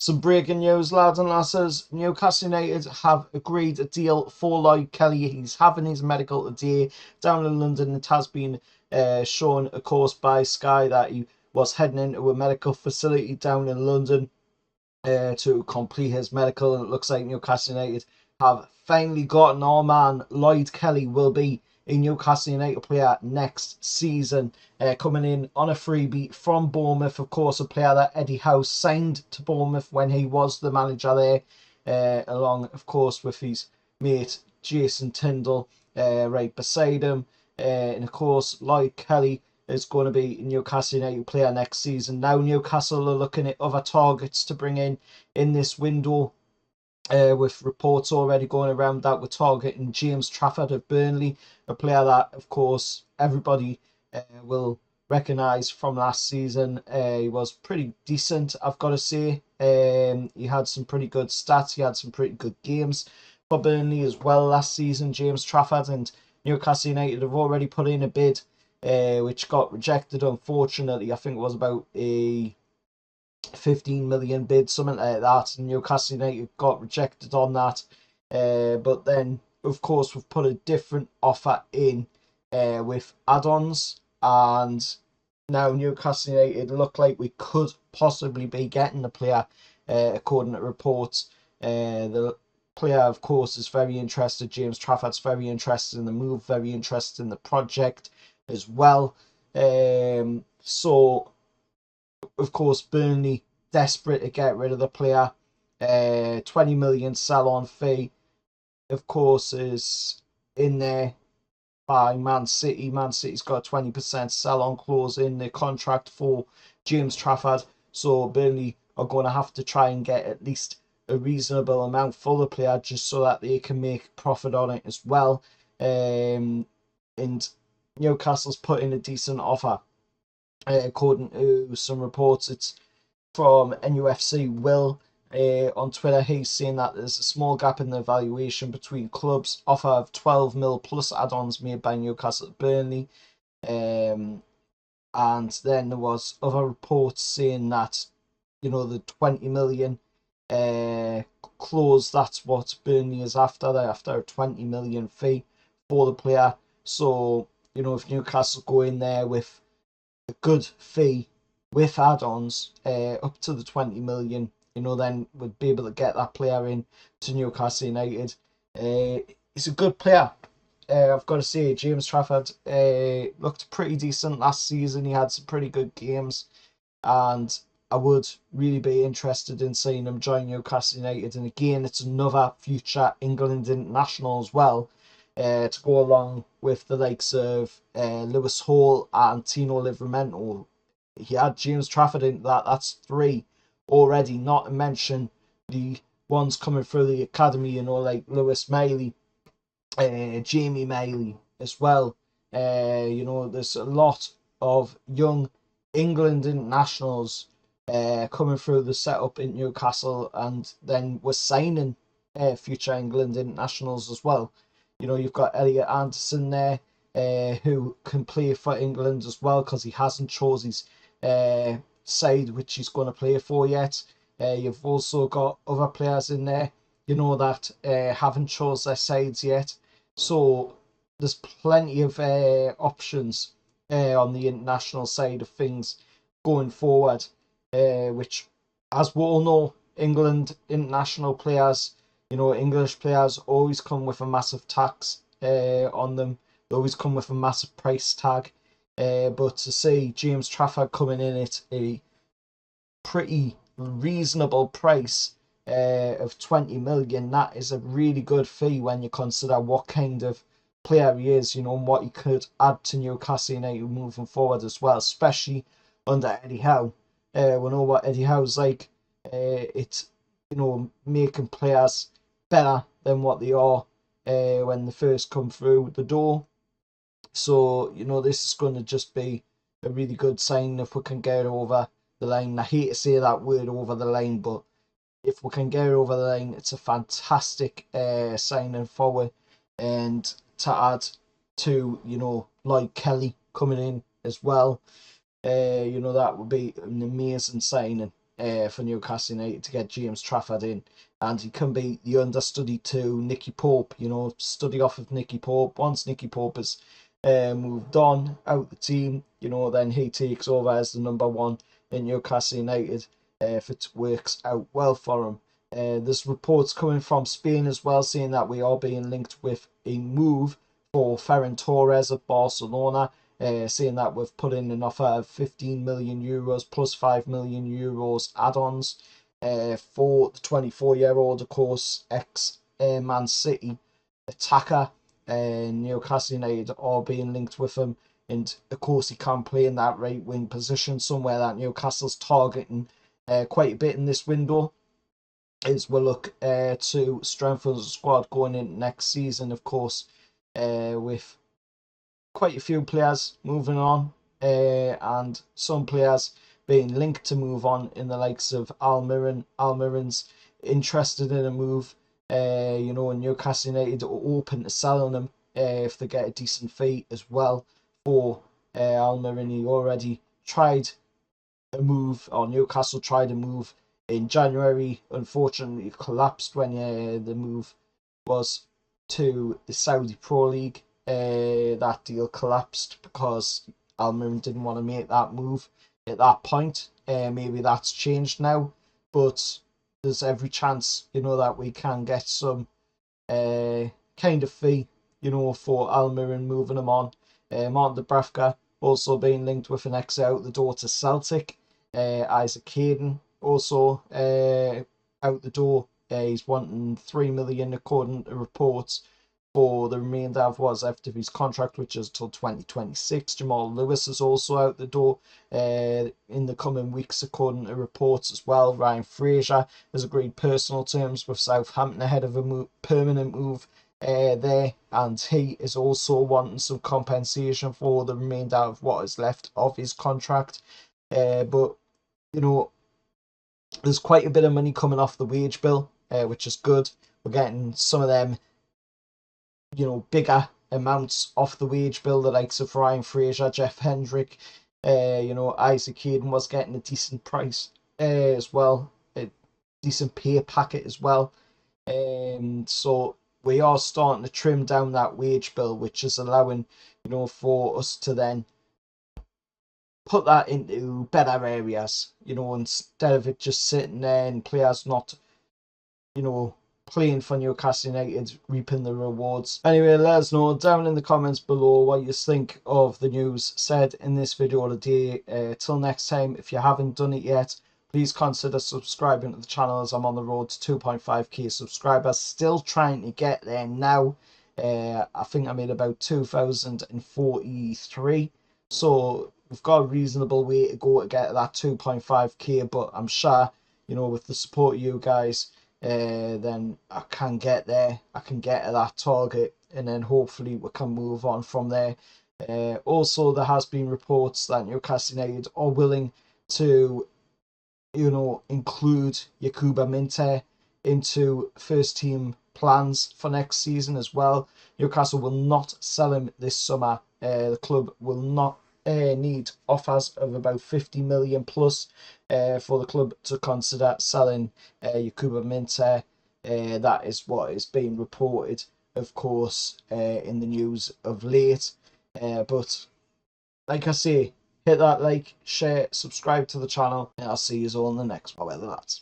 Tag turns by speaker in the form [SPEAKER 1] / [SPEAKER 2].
[SPEAKER 1] Some breaking news, lads and lasses. Newcastle United have agreed a deal for Lloyd Kelly. He's having his medical today down in London. It has been shown, of course, by Sky that he was heading into a medical facility down in London to complete his medical. And it looks like Newcastle United have finally gotten our man. Lloyd Kelly will be a Newcastle United player next season, coming in on a freebie from Bournemouth. Of course, a player that Eddie Howe signed to Bournemouth when he was the manager there, along, of course, with his mate Jason Tyndall right beside him. And of course, Lloyd Kelly is going to be a Newcastle United player next season. Now Newcastle are looking at other targets to bring in this window, with reports already going around that we're targeting James Trafford of Burnley, a player that, of course, everybody will recognise from last season. He was pretty decent, I've got to say. He had some pretty good stats. He had some pretty good games for Burnley as well last season, James Trafford, and Newcastle United have already put in a bid, which got rejected, unfortunately. I think it was about a 15 million bid, something like that, and Newcastle United got rejected on that. But then, of course, we've put a different offer in with add-ons, and now Newcastle United look like we could possibly be getting the player, according to reports. The player, of course, is very interested. James Trafford's very interested in the move, very interested in the project as well. So, of course, Burnley desperate to get rid of the player. 20 million sell-on fee, of course, is in there by Man City. Man City's got a 20% sell-on clause in the contract for James Trafford, so Burnley are going to have to try and get at least a reasonable amount for the player just so that they can make profit on it as well. And Newcastle's put in a decent offer. According to some reports, it's from NUFC Will on Twitter. He's saying that there's a small gap in the valuation between clubs' offer of 12 mil plus add-ons made by Newcastle at Burnley. And then there was other reports saying that, the 20 million clause, that's what Burnley is after. They're after a 20 million fee for the player. So, if Newcastle go in there with a good fee with add-ons up to the 20 million, then we'd be able to get that player in to Newcastle United. He's a good player. I've got to say, James Trafford looked pretty decent last season. He had some pretty good games, and I would really be interested in seeing him join Newcastle United. And again, it's another future England international as well, to go along with the likes of Lewis Hall and Tino Livramento. He had James Trafford in that. That's three already, not to mention the ones coming through the academy, like Lewis Miley, Jamie Miley as well. There's a lot of young England internationals coming through the setup in Newcastle, and then we're signing future England internationals as well. You've got Elliot Anderson there, who can play for England as well, because he hasn't chose his side which he's going to play for yet. You've also got other players in there, that haven't chose their sides yet. So there's plenty of options on the international side of things going forward, which, as we all know, England international players, English players always come with a massive tax on them. They always come with a massive price tag. But to see James Trafford coming in at a pretty reasonable price of 20 million, that is a really good fee when you consider what kind of player he is, and what he could add to Newcastle United moving forward as well, especially under Eddie Howe. We know what Eddie Howe's like. It's, making players better than what they are when they first come through the door. So, this is going to just be a really good sign if we can get over the line. I hate to say that word, over the line, but if we can get over the line, it's a fantastic signing forward. And to add to, Lloyd Kelly coming in as well, that would be an amazing signing. for Newcastle United to get James Trafford in, and he can be the understudy to Nicky Pope. You know, study off of Nicky Pope. Once Nicky Pope has moved on out the team, you know, then he takes over as the number one in Newcastle United if it works out well for him. There's reports coming from Spain as well saying that we are being linked with a move for Ferran Torres of Barcelona, saying that we've put in an offer of 15 million euros plus 5 million euros add-ons for the 24-year-old, of course, ex-Man City attacker. Newcastle United are being linked with him, and of course he can play in that right wing position, somewhere that Newcastle's targeting quite a bit in this window, as we'll look to strengthen the squad going into next season, of course, with quite a few players moving on, and some players being linked to move on in the likes of Almiron. Almiron's interested in a move, you know, and Newcastle United are open to selling him if they get a decent fee as well for Almiron. He already tried a move, or Newcastle tried a move in January. Unfortunately, it collapsed when the move was to the Saudi Pro League. That deal collapsed because Almiron didn't want to make that move at that point. Maybe that's changed now, but there's every chance, you know, that we can get some kind of fee, you know, for Almiron, moving him on. Martin Dubravka also being linked with an exit out the door to Celtic. Isaac Hayden also out the door. He's wanting 3 million according to reports for the remainder of what's left of his contract, which is till 2026. Jamal Lewis is also out the door in the coming weeks, according to reports as well. Ryan Fraser has agreed personal terms with Southampton ahead of a permanent move there, and he is also wanting some compensation for the remainder of what is left of his contract. But, you know, there's quite a bit of money coming off the wage bill, which is good. We're getting some of them, you know, bigger amounts off the wage bill, the likes of Ryan Fraser, Jeff Hendrick, you know, Isaac Hayden was getting a decent price as well, a decent pay packet as well. So we are starting to trim down that wage bill, which is allowing, you know, for us to then put that into better areas, you know, instead of it just sitting there and players not, you know, playing for Newcastle United, reaping the rewards. Anyway, let us know down in the comments below what you think of the news said in this video today. Till next time, if you haven't done it yet, please consider subscribing to the channel, as I'm on the road to 2.5k subscribers. Still trying to get there now. I think I made about 2,043. So we've got a reasonable way to go to get that 2.5k, but I'm sure, you know, with the support of you guys, then I can get there. I can get to that target, and then hopefully we can move on from there. Also, there has been reports that Newcastle United are willing to, you know, include Yakuba Minte into first team plans for next season as well. Newcastle will not sell him this summer. The club will not need offers of about 50 million plus for the club to consider selling Yakuba Minte. That is what is being reported, of course, in the news of late. But like I say, hit that like, share, subscribe to the channel, and I'll see you all in the next one. Whether that's